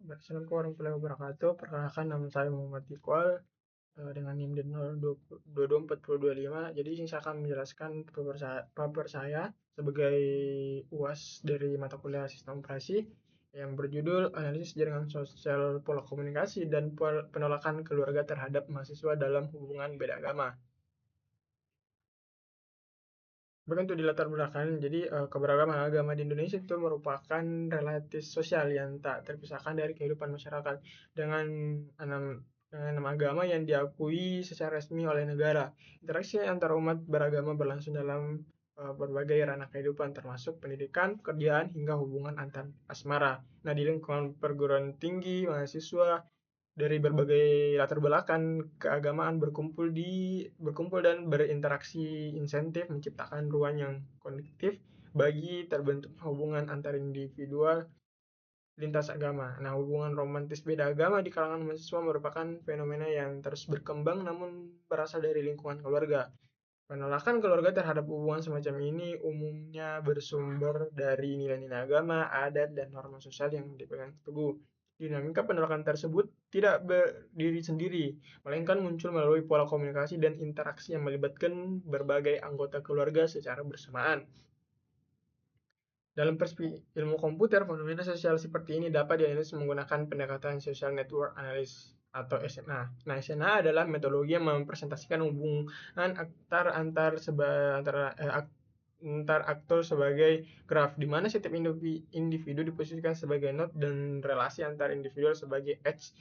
Assalamualaikum warahmatullahi wabarakatuh. Perkenalkan nama saya Muhammad Iqbal dengan NIM di 0224025. Jadi ini saya akan menjelaskan paper saya sebagai UAS dari mata kuliah Sistem Operasi yang berjudul Analisis Jaringan Sosial Pola Komunikasi dan Penolakan Keluarga Terhadap Mahasiswa dalam Hubungan Beda Agama. Bahkan untuk di latar belakang, jadi keberagaman agama di Indonesia itu merupakan relatif sosial yang tak terpisahkan dari kehidupan masyarakat dengan enam agama yang diakui secara resmi oleh negara. Interaksi antara umat beragama berlangsung dalam berbagai ranah kehidupan, termasuk pendidikan, pekerjaan, hingga hubungan antar asmara. Nah, di lingkungan perguruan tinggi, mahasiswa dari berbagai latar belakang keagamaan berkumpul dan berinteraksi insentif menciptakan ruang yang konduktif bagi terbentuknya hubungan antar individual lintas agama. Nah, hubungan romantis beda agama di kalangan mahasiswa merupakan fenomena yang terus berkembang namun berasal dari lingkungan keluarga. Penolakan keluarga terhadap hubungan semacam ini umumnya bersumber dari nilai-nilai agama, adat, dan norma sosial yang dipegang teguh. Dinamika penolakan tersebut tidak berdiri sendiri, melainkan muncul melalui pola komunikasi dan interaksi yang melibatkan berbagai anggota keluarga secara bersamaan. Dalam perspektif ilmu komputer, fenomena sosial seperti ini dapat dianalisis menggunakan pendekatan Social Network Analysis atau SNA. Nah, SNA adalah metodologi yang mempresentasikan hubungan antar aktor sebagai graf, di mana setiap individu diposisikan sebagai node dan relasi antar individu sebagai edge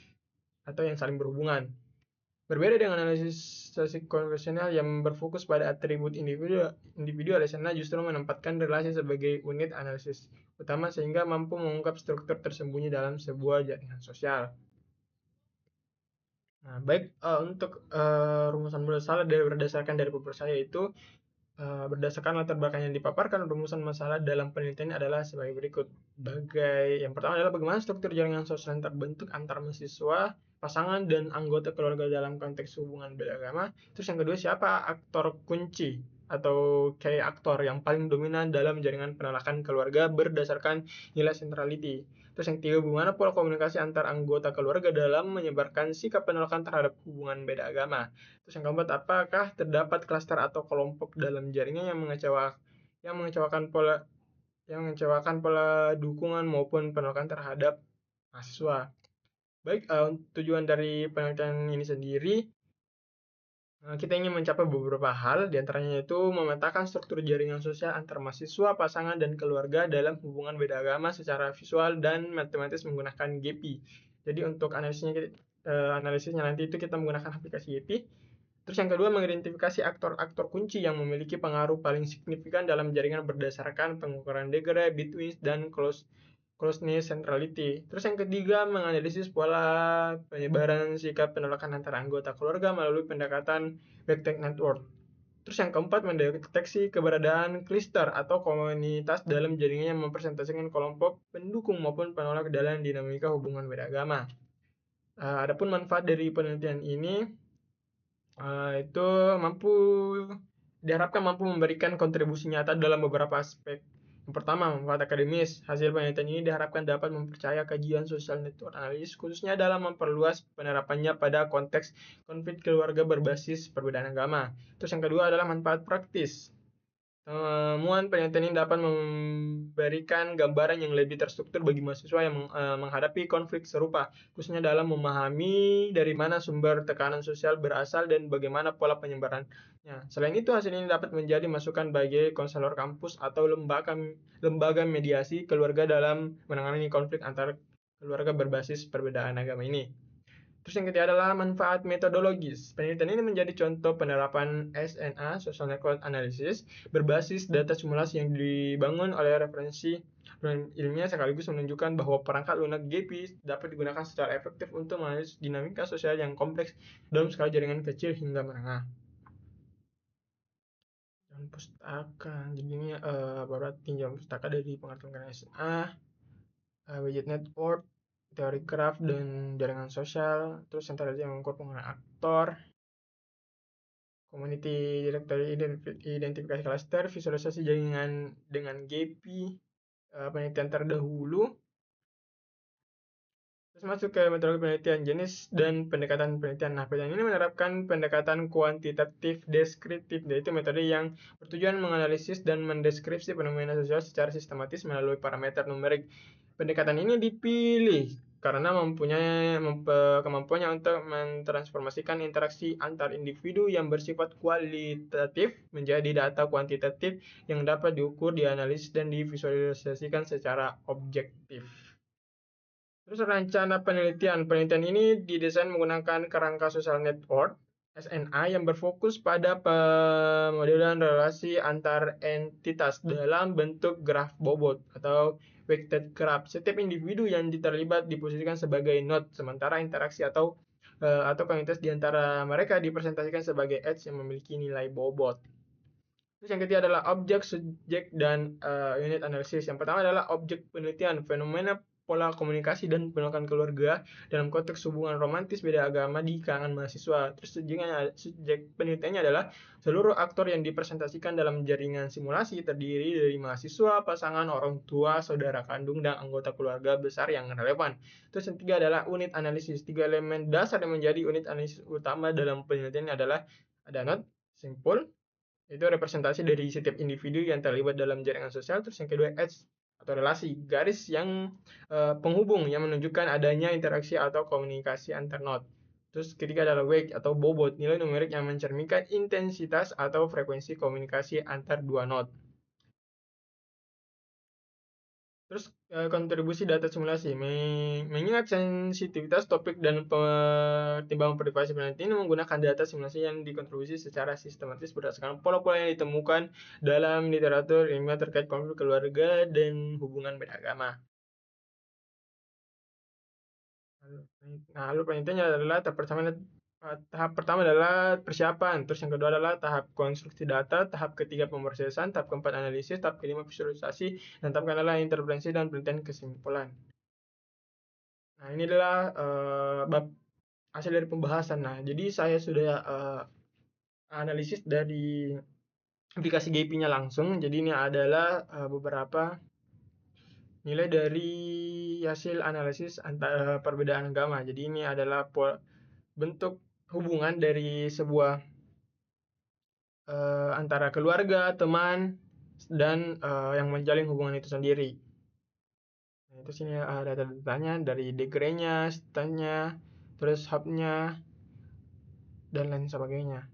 atau yang saling berhubungan. Berbeda dengan analisis statistik konvensional yang berfokus pada atribut individu, SNA justru menempatkan relasi sebagai unit analisis utama sehingga mampu mengungkap struktur tersembunyi dalam sebuah jaringan sosial. Nah, baik untuk rumusan masalah berdasarkan dari paper saya itu berdasarkan latar belakang yang dipaparkan, rumusan masalah dalam penelitian adalah sebagai berikut. Yang pertama adalah bagaimana struktur jaringan sosial yang terbentuk antar mahasiswa, pasangan, dan anggota keluarga dalam konteks hubungan beragama. Terus yang kedua, siapa aktor kunci atau key aktor yang paling dominan dalam jaringan penolakan keluarga berdasarkan nilai centrality. Terus yang ketiga, bagaimana pola komunikasi antar anggota keluarga dalam menyebarkan sikap penolakan terhadap hubungan beda agama. Terus yang keempat, apakah terdapat klaster atau kelompok dalam jaringan yang mengecewakan pola dukungan maupun penolakan terhadap mahasiswa. Baik, tujuan dari penelitian ini sendiri kita ingin mencapai beberapa hal, diantaranya itu memetakan struktur jaringan sosial antar mahasiswa, pasangan, dan keluarga dalam hubungan beda agama secara visual dan matematis menggunakan GEPI. Jadi untuk analisisnya nanti itu kita menggunakan aplikasi GEPI. Terus yang kedua, mengidentifikasi aktor-aktor kunci yang memiliki pengaruh paling signifikan dalam jaringan berdasarkan pengukuran degree, bitwidth, dan closeness centrality. Terus yang ketiga, menganalisis pola penyebaran sikap penolakan antara anggota keluarga melalui pendekatan backtag network. Terus yang keempat, mendeteksi keberadaan cluster atau komunitas dalam jaringan yang mempresentasikan kelompok pendukung maupun penolak dalam dinamika hubungan beragama. Adapun manfaat dari penelitian ini itu diharapkan mampu memberikan kontribusi nyata dalam beberapa aspek. Yang pertama, manfaat akademis. Hasil penelitian ini diharapkan dapat mempercaya kajian social network analysis khususnya dalam memperluas penerapannya pada konteks konflik keluarga berbasis perbedaan agama. Terus yang kedua adalah manfaat praktis. Temuan penelitian ini dapat memberikan gambaran yang lebih terstruktur bagi mahasiswa yang menghadapi konflik serupa, khususnya dalam memahami dari mana sumber tekanan sosial berasal dan bagaimana pola penyebarannya. Selain itu, hasil ini dapat menjadi masukan bagi konselor kampus atau lembaga mediasi keluarga dalam menangani konflik antar keluarga berbasis perbedaan agama ini. Terus yang ketiga adalah manfaat metodologis. Penelitian ini menjadi contoh penerapan SNA, Social Network Analysis, berbasis data simulasi yang dibangun oleh referensi ilmiah sekaligus menunjukkan bahwa perangkat lunak GP dapat digunakan secara efektif untuk menganalisis dinamika sosial yang kompleks dalam skala jaringan kecil hingga menengah. Dan pustaka, jadinya beberapa tinjauan pustaka dari pengertian SNA, widget network, teori graf dan jaringan sosial, terus yang tadi yang mengukur penggunaan aktor, community directory identifikasi cluster, visualisasi jaringan dengan GP, penelitian terdahulu. Terus Masuk ke metode penelitian jenis dan pendekatan penelitian. Nah, penelitian ini menerapkan pendekatan kuantitatif deskriptif, yaitu metode yang bertujuan menganalisis dan mendeskripsi fenomena sosial secara sistematis melalui parameter numerik. Pendekatan ini dipilih karena kemampuannya untuk mentransformasikan interaksi antar individu yang bersifat kualitatif menjadi data kuantitatif yang dapat diukur, dianalisis, dan divisualisasikan secara objektif. Terus rencana penelitian. Penelitian ini didesain menggunakan kerangka social network SNA yang berfokus pada pemodelan relasi antar entitas dalam bentuk graf bobot atau weighted graph. Setiap individu yang terlibat diposisikan sebagai node, sementara interaksi atau komunitas di antara mereka dipresentasikan sebagai edge yang memiliki nilai bobot. Terus yang ketiga adalah objek, subjek, dan unit analisis. Yang pertama adalah objek penelitian, fenomena pola komunikasi dan penolakan keluarga dalam konteks hubungan romantis beda agama di kalangan mahasiswa. Terus subjek penelitiannya adalah seluruh aktor yang dipresentasikan dalam jaringan simulasi terdiri dari mahasiswa, pasangan, orang tua, saudara kandung, dan anggota keluarga besar yang relevan. Terus yang ketiga adalah unit analisis. Tiga elemen dasar yang menjadi unit analisis utama dalam penelitian adalah ada node, simpul, itu representasi dari setiap individu yang terlibat dalam jaringan sosial. Terus yang kedua edge atau relasi, garis yang penghubung yang menunjukkan adanya interaksi atau komunikasi antar node. Terus ketiga adalah weight atau bobot, nilai numerik yang mencerminkan intensitas atau frekuensi komunikasi antar dua node. Terus kontribusi data simulasi mengingat sensitivitas topik dan pertimbangan privasi penelitian ini menggunakan data simulasi yang dikontribusi secara sistematis berdasarkan pola-pola yang ditemukan dalam literatur ilmiah terkait konflik keluarga dan hubungan beragama. Nah, lalu penelitiannya adalah tahap pertama adalah persiapan, terus yang kedua adalah tahap konstruksi data, tahap ketiga pemrosesan, tahap keempat analisis, tahap kelima visualisasi, dan tahap keenam adalah intervensi dan penelitian kesimpulan. Nah, ini adalah bab hasil dari pembahasan. Nah, jadi saya sudah analisis dari aplikasi GIP-nya langsung. Jadi ini adalah beberapa nilai dari hasil analisis antara perbedaan agama. Jadi ini adalah bentuk hubungan dari sebuah antara keluarga, teman, dan yang menjalin hubungan itu sendiri. Nah, itu sini ada data-datanya dari degree-nya, stand-nya, terus hub-nya, dan lain sebagainya.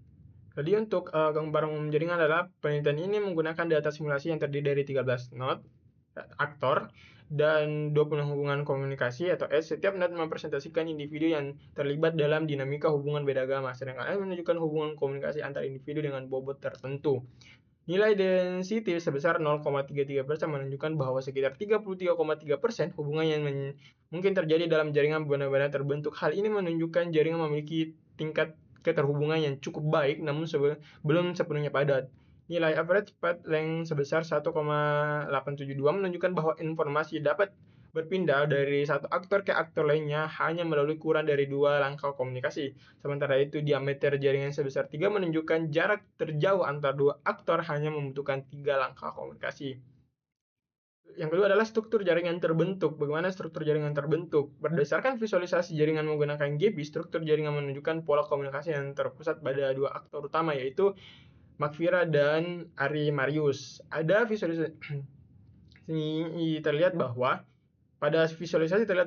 Jadi untuk gambaran umum jaringan adalah penelitian ini menggunakan data simulasi yang terdiri dari 13 node aktor dan 20 hubungan komunikasi atau edge. Setiap node mempresentasikan individu yang terlibat dalam dinamika hubungan beda agama, sedangkan edge menunjukkan hubungan komunikasi antar individu dengan bobot tertentu. Nilai density sebesar 0,33% menunjukkan bahwa sekitar 33,3% hubungan yang mungkin terjadi dalam jaringan benar-benar terbentuk. Hal ini menunjukkan jaringan memiliki tingkat keterhubungan yang cukup baik namun belum sepenuhnya padat. Nilai average path length sebesar 1,872 menunjukkan bahwa informasi dapat berpindah dari satu aktor ke aktor lainnya hanya melalui kurang dari 2 langkah komunikasi. Sementara itu, diameter jaringan sebesar 3 menunjukkan jarak terjauh antara dua aktor hanya membutuhkan 3 langkah komunikasi. Yang kedua adalah struktur jaringan terbentuk. Bagaimana struktur jaringan terbentuk? Berdasarkan visualisasi jaringan menggunakan GBI, struktur jaringan menunjukkan pola komunikasi yang terpusat pada dua aktor utama, yaitu Makvira dan Ari Marius. Ada visualisasi terlihat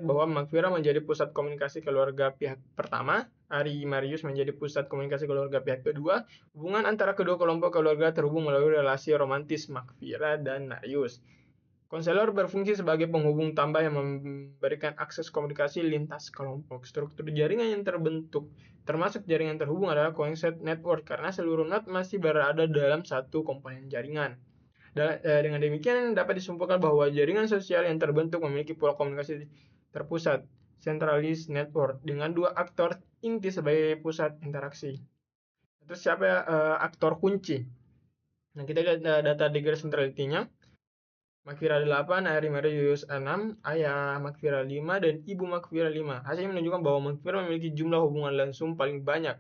bahwa Makvira menjadi pusat komunikasi keluarga pihak pertama, Ari Marius menjadi pusat komunikasi keluarga pihak kedua. Hubungan antara kedua kelompok keluarga terhubung melalui relasi romantis Makvira dan Marius. Konselor berfungsi sebagai penghubung tambah yang memberikan akses komunikasi lintas kelompok. Struktur jaringan yang terbentuk, termasuk jaringan terhubung, adalah connected network karena seluruh node masih berada dalam satu komponen jaringan. Dengan demikian dapat disimpulkan bahwa jaringan sosial yang terbentuk memiliki pola komunikasi terpusat, centralized network, dengan dua aktor inti sebagai pusat interaksi. Terus siapa aktor kunci? Nah, kita lihat data degree centrality-nya. Makvira 8, Ari Marius 6, Ayah Makvira 5, dan Ibu Makvira 5. Hasilnya menunjukkan bahwa Makvira memiliki jumlah hubungan langsung paling banyak.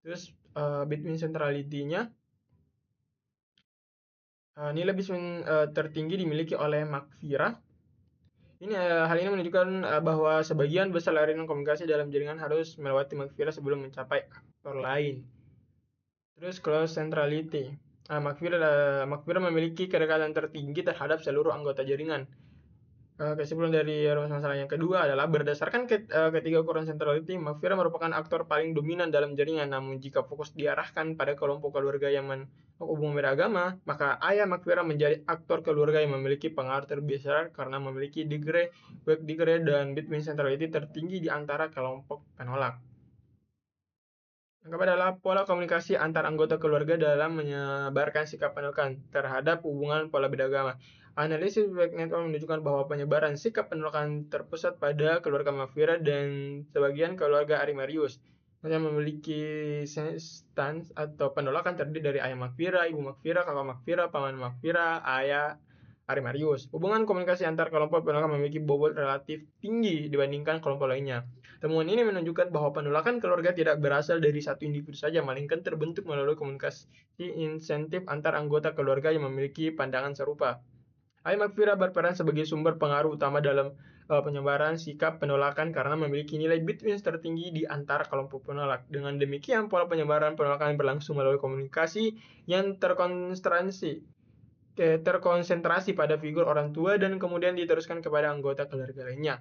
Terus between centrality-nya, nilai between tertinggi dimiliki oleh Makvira. Hal ini menunjukkan bahwa sebagian besar layanan komunikasi dalam jaringan harus melewati Makfira sebelum mencapai aktor lain. Terus close centrality. Makfira memiliki kedekatan tertinggi terhadap seluruh anggota jaringan. Kesimpulan dari rumus masalah yang kedua adalah berdasarkan ketiga ukuran centrality, Makfira merupakan aktor paling dominan dalam jaringan. Namun jika fokus diarahkan pada kelompok keluarga yang hubungan beragama, maka ayah Makfira menjadi aktor keluarga yang memiliki pengaruh terbesar karena memiliki weak degree dan between centrality tertinggi di antara kelompok penolak. Yang keempat adalah pola komunikasi antar anggota keluarga dalam menyebarkan sikap penolakan terhadap hubungan pola beda agama. Analisis Web Network menunjukkan bahwa penyebaran sikap penolakan terpusat pada keluarga Makfira dan sebagian keluarga Arimarius yang memiliki stance atau penolakan terdiri dari ayah Makfira, ibu Makfira, kakak Makfira, paman Makfira, ayah Arimarius. Hubungan komunikasi antar kelompok penolakan memiliki bobot relatif tinggi dibandingkan kelompok lainnya. Temuan ini menunjukkan bahwa penolakan keluarga tidak berasal dari satu individu saja, melainkan terbentuk melalui komunikasi insentif antar anggota keluarga yang memiliki pandangan serupa. Ayah Makfira berperan sebagai sumber pengaruh utama dalam penyebaran sikap penolakan karena memiliki nilai between tertinggi di antara kelompok penolak. Dengan demikian, pola penyebaran penolakan berlangsung melalui komunikasi yang terkonsentrasi pada figur orang tua dan kemudian diteruskan kepada anggota keluarga lainnya.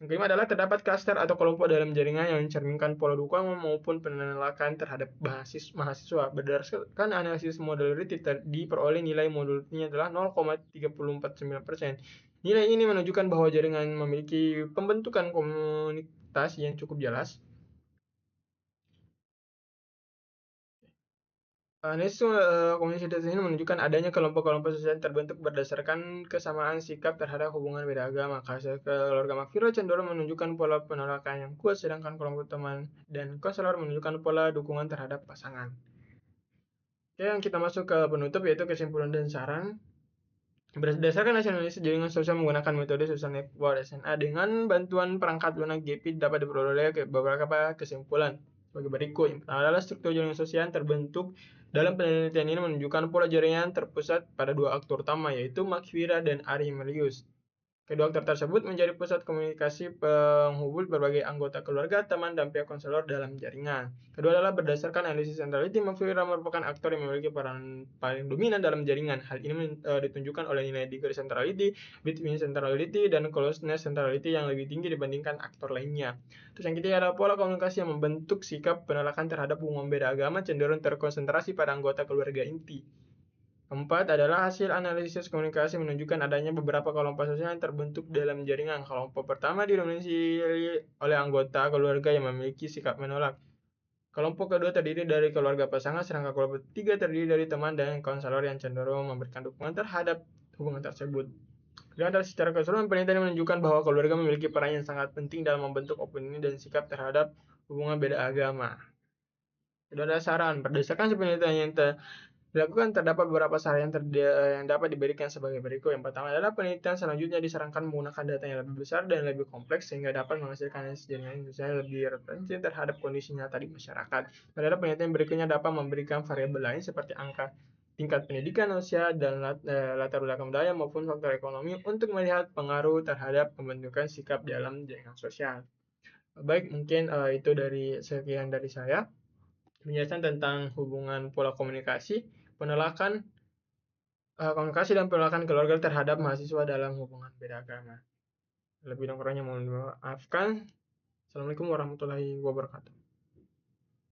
Yang kelima adalah terdapat klaster atau kelompok dalam jaringan yang mencerminkan pola dukungan maupun penolakan terhadap mahasiswa. Berdasarkan analisis modularity diperoleh nilai modularity adalah 0,349%. Nilai ini menunjukkan bahwa jaringan memiliki pembentukan komunitas yang cukup jelas. Analisis komunitas ini menunjukkan adanya kelompok-kelompok sosial terbentuk berdasarkan kesamaan sikap terhadap hubungan beda agama. Kasus keluarga Makfira cenderung menunjukkan pola penolakan yang kuat, sedangkan kelompok teman dan konselor menunjukkan pola dukungan terhadap pasangan. Oke, yang kita masuk ke penutup yaitu kesimpulan dan saran. Berdasarkan hasil analisis jaringan sosial menggunakan metode social network SNA dengan bantuan perangkat lunak GP dapat diperoleh beberapa kesimpulan sebagai berikut. Yang pertama adalah struktur jaringan sosial terbentuk dalam penelitian ini menunjukkan pola jaringan terpusat pada dua aktor utama yaitu Makfira dan Arimelius. Kedua aktor tersebut menjadi pusat komunikasi penghubung berbagai anggota keluarga, teman, dan pihak konselor dalam jaringan. Kedua adalah berdasarkan analisis centrality, Makfira merupakan aktor yang memiliki peran paling dominan dalam jaringan. Hal ini ditunjukkan oleh nilai degree centrality, between centrality, dan closeness centrality yang lebih tinggi dibandingkan aktor lainnya. Terus yang ketiga adalah pola komunikasi yang membentuk sikap penolakan terhadap hubungan beda agama cenderung terkonsentrasi pada anggota keluarga inti. Keempat adalah hasil analisis komunikasi menunjukkan adanya beberapa kelompok sosial yang terbentuk dalam jaringan. Kelompok pertama didominasi oleh anggota keluarga yang memiliki sikap menolak. Kelompok kedua terdiri dari keluarga pasangan, sedangkan kelompok ketiga terdiri dari teman dan konselor yang cenderung memberikan dukungan terhadap hubungan tersebut. Dan secara keseluruhan, penelitian menunjukkan bahwa keluarga memiliki peran yang sangat penting dalam membentuk opini dan sikap terhadap hubungan beda agama. Sudah ada saran, berdasarkan penelitian yang dilakukan terdapat beberapa saran yang dapat diberikan sebagai berikut. Yang pertama adalah penelitian selanjutnya disarankan menggunakan data yang lebih besar dan lebih kompleks sehingga dapat menghasilkan jaringan yang lebih referensi terhadap kondisi nyata di masyarakat. Padahal penelitian berikutnya dapat memberikan variabel lain seperti angka tingkat pendidikan, usia, dan latar belakang budaya maupun faktor ekonomi untuk melihat pengaruh terhadap pembentukan sikap dalam jaringan sosial. Baik, mungkin itu dari sekian dari saya penjelasan tentang hubungan pola komunikasi, penolakan komunikasi dan penolakan keluarga terhadap mahasiswa dalam hubungan beda agama. Lebih dan kurangnya mohon dimaafkan. Assalamualaikum warahmatullahi wabarakatuh.